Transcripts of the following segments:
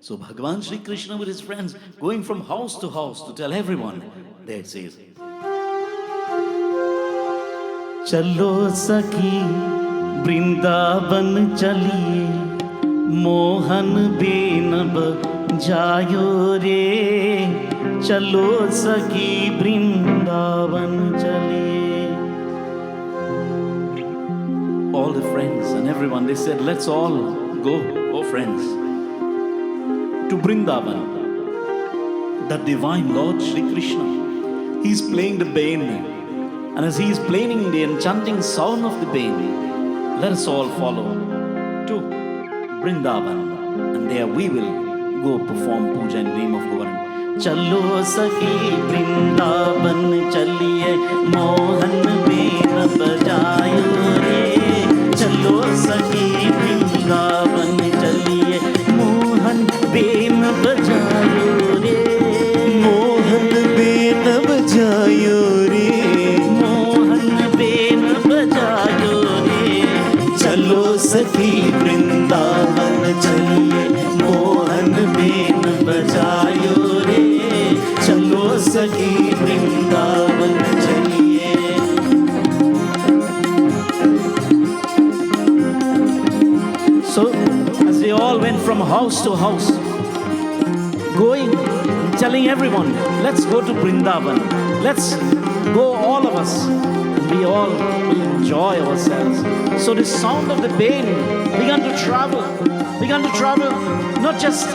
So Bhagavan Shri Krishna with his friends going from house to house to tell everyone. There it says, चलो सखी वृंदावन चलिए, Mohan Ben बजायो रे, चलो सखी वृंदावन चलिए. all the friends and everyone, they said, let's all go, oh friends, to Vrindavan. The divine Lord Shri Krishna, he's playing the bain. And as he is playing the enchanting sound of the bain, let us all follow to Vrindavan. And there we will go perform puja in the name of Govardhan. चलो सखी वृंदावन चलिए, Mohan Ben बजायो रे, चलो सखी वृंदावन चलिए, Mohan Ben बजायो रे, Mohan Ben बजायो रे, Mohan Ben बजायो रे, चलो सखी वृंदावन चलिए, मोहन बेन बजायो रे, चलो सखी वृंदावन चलिए. So, as they all went from house to house, going, telling everyone, let's go to Vrindavan. Let's go, all of us. We all will enjoy ourselves. So the sound of the bain began to travel not just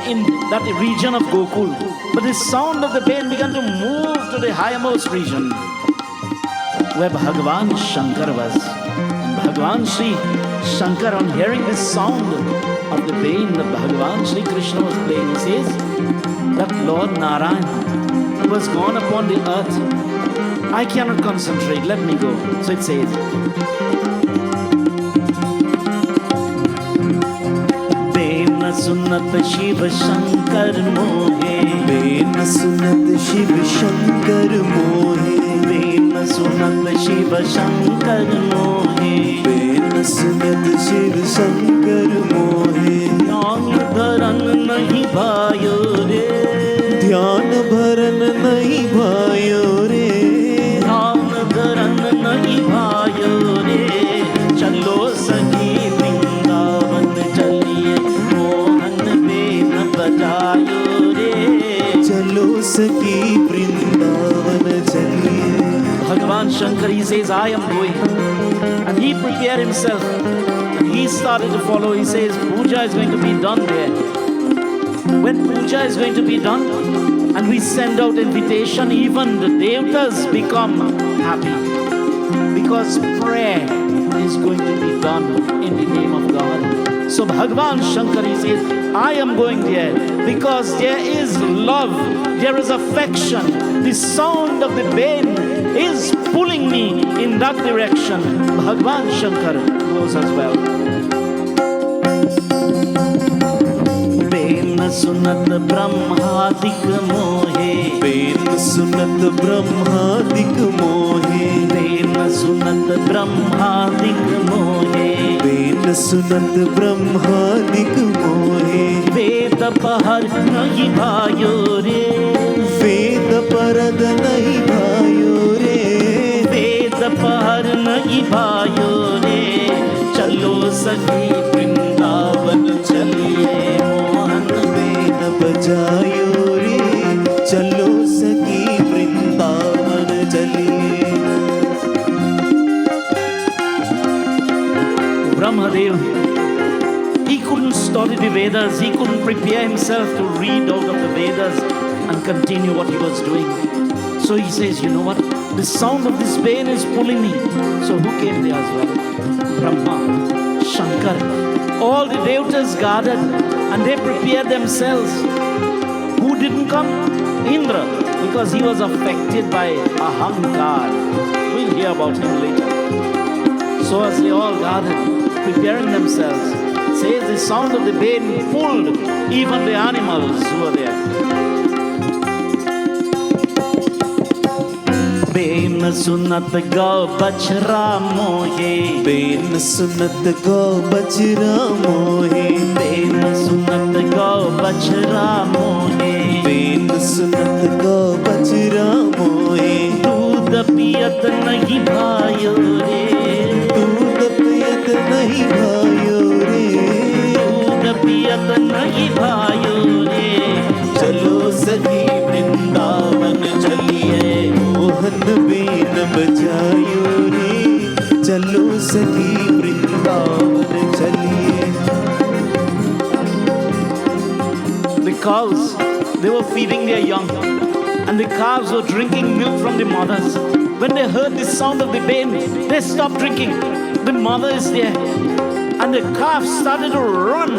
in that region of Gokul, but the sound of the bain began to move to the highermost region where Bhagavan Shankar was. And Bhagavan Shri Shankar, on hearing this sound of the bain that Bhagavan Shri Krishna was playing, he says that Lord Narayan was gone upon the earth. I cannot concentrate, let me go. So it says, सुनत शिव शंकर मोहे, Ben सुनत शिव शंकर मोहे, Ben सुनत शिव शंकर मोहे, Ben सुनत शिव शंकर मोहे, ध्यान धरन नहीं भायो रे, ध्यान भरन नहीं भायो रे, ध्यान धरन नहीं भायो रे, चलो सखी वृंदावन चलिए, मोहन बेन बजायो रे, चलो सखी वृंदावन चलिए. Bhagavan Shankar, he says, I am going. And he prepared himself. And he started to follow. He says, puja is going to be done there. When puja is going to be done, and we send out invitation, even the devatas become happy. Because prayer is going to be done in the name of God. So Bhagavan Shankar, he says, I am going there because there is love, there is affection. The sound of the bain is pulling me in that direction. Bhagavan Shankar goes as well. Ben सुनत ब्रह्मादिक मोहे, Ben सुनत ब्रह्मादिक मोहे, Ben सुनत ब्रह्मादिक मोहे, Ben सुनत ब्रह्मादिक मोहे, वेद पहर नहीं भायो रे, वेद परद नहीं भायो रे, वेद पहर नहीं भायो रे, चलो सखी वृंदावन चलिए, मोहन बेन बजायो रे, चलो सखी वृंदावन चलिए. Brahmadev, he couldn't study the Vedas, he couldn't prepare himself to read out of the Vedas and continue what he was doing. So he says, you know what? The sound of this bain is pulling me. So who came there as well? Brahma, Shankar, all the devatas gathered and they prepared themselves. Who didn't come? Indra, because he was affected by ahankar. We'll hear about him later. So as they all gathered, preparing themselves, it says the sound of the bain pulled even the animals who were there. Ben सुनत गौ बछरा मोहे, Ben सुनत गौ बछरा मोहे, Ben सुनत गौ बछड़ा मोहे, वेद सुनत का बजरा मोहे, दूध पियत नहीं भायो रे, दूध पियत नहीं भायो रे, दूध पियत नहीं भायो रे। चलो सखी वृंदावन चलिए, मोहन बीन बजायो रे, चलो सखी वृंदावन चलिए। The cows, they were feeding their young, and the calves were drinking milk from the mothers. When they heard the sound of the bain, they stopped drinking. The mother is there, and the calves started to run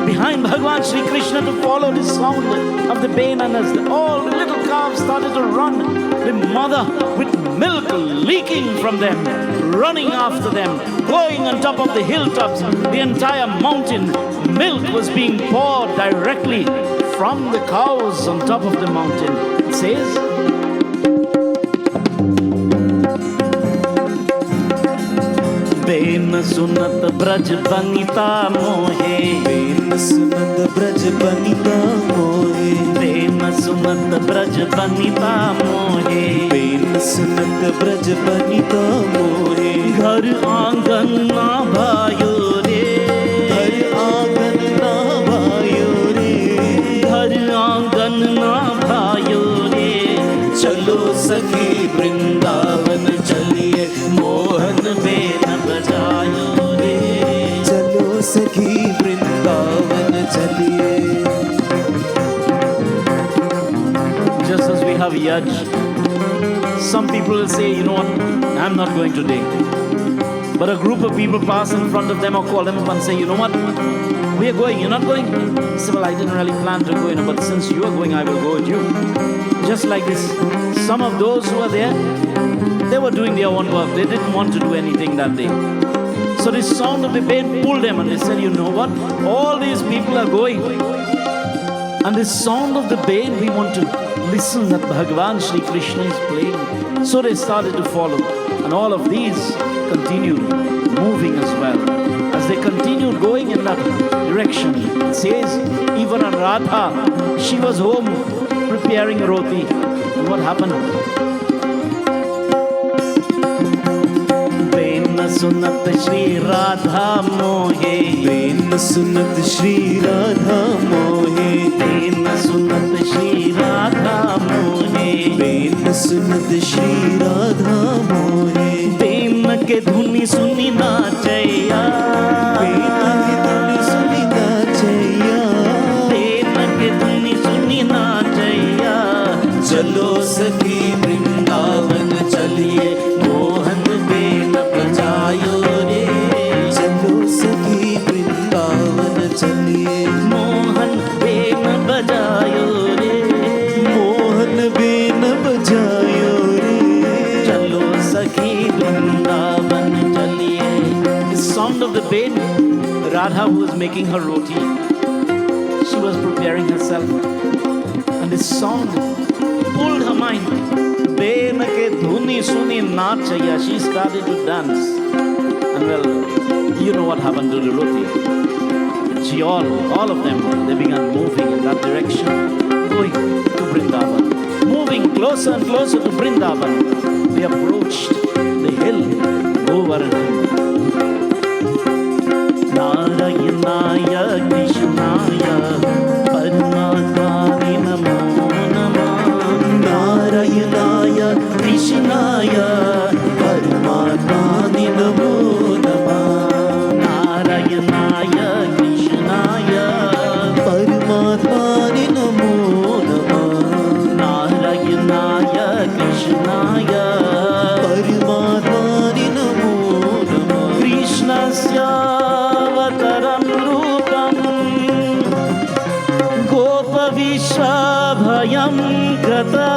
behind Bhagavan Shri Krishna to follow the sound of the bain, and as all the little calves started to run, the mother with milk leaking from them, running after them, going on top of the hilltops, the entire mountain. Milk was being poured directly from the cows on top of the mountain. It says, Ben सुनत ब्रज बनिता मोहे, Ben सुनत ब्रज बनिता मोहे, Ben सुनत ब्रज बनिता मोहे, Ben सुनत ब्रज बनिता मोहे, घर आंगन ना भायो रे, घर आंगन ना भायो रे, घर आंगन ना भायो रे। चलो सखी वृंदावन चलिए, मोहन बेन बजायो रे, चलो सखी वृंदावन चलिए। just as we have Yaj, some people will say, you know what, I'm not going today. But a group of people pass in front of them or call them up and say, you know what, we are going, you're not going? They say, well, I didn't really plan to go, but since you are going, I will go with you. Just like this, some of those who are there, they were doing their own work. They didn't want to do anything that day. So the sound of the bain pulled them and they said, you know what, all these people are going. And the sound of the bain, we want to listen that Bhagavan Shri Krishna is playing. So they started to follow. And all of these continued moving as well. As they continued going in that direction, it says, even Radha, she was home preparing roti. And what happened? Ben सुनत श्री राधा मोहे, Ben सुनत श्री राधा मोहे, Ben सुनत श्री राधा मोहे, Ben सुनत श्री राधा मोहे, Ben के धुनी सुनी नाचैया, बेन की धुनी सुनी नाचैया, बेन के धुनी सुनी नाचैया। चलो सखी वृंदावन चलिए, मोहन बेन बजायो रे, चलो सखी वृंदावन चलिए, मोहन बेन बजायो रे, मोहन बेन बजायो रे, चलो सखी वृंदावन चलिए। The sound of the bain, Radha was making her roti. She was preparing herself. And the sound pulled her mind. Bain ke dhuni suni nachaya. She started to dance. And well, you know what happened to the roti. She all of them, they began moving in that direction, going to Vrindavan. Moving closer and closer to Vrindavan. They approached the hill, Govardhanji. नारायणाय कृष्णाय परमात्माने नमो नमः, नारायणाय कृष्णाय परमात्माने नमो नमः, नारायणाय कृष्णाय परमात्माने नमो नमः, नारायणाय कृष्णाय परमात्माने नमो नमः, कृष्णस्य अवतरं रूपं गोपविश्वभयं गता,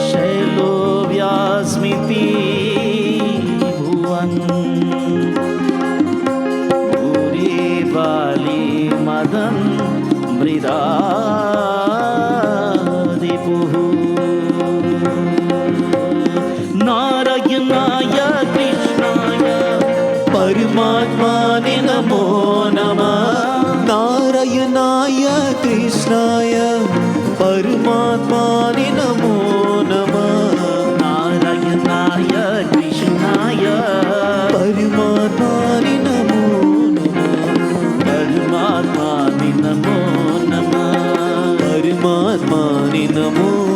शैलो व्यास्मिति भुवन्, भूरि बाली मदन् मृदादिपुः। नारायणाय कृष्णाय परमात्माने नमो नमः, कृष्णाय परमात्माने नमो नमः नारायणाय कृष्णाय परमात्माने नमो नमः परमात्माने नमो नमः परमात्माने नमो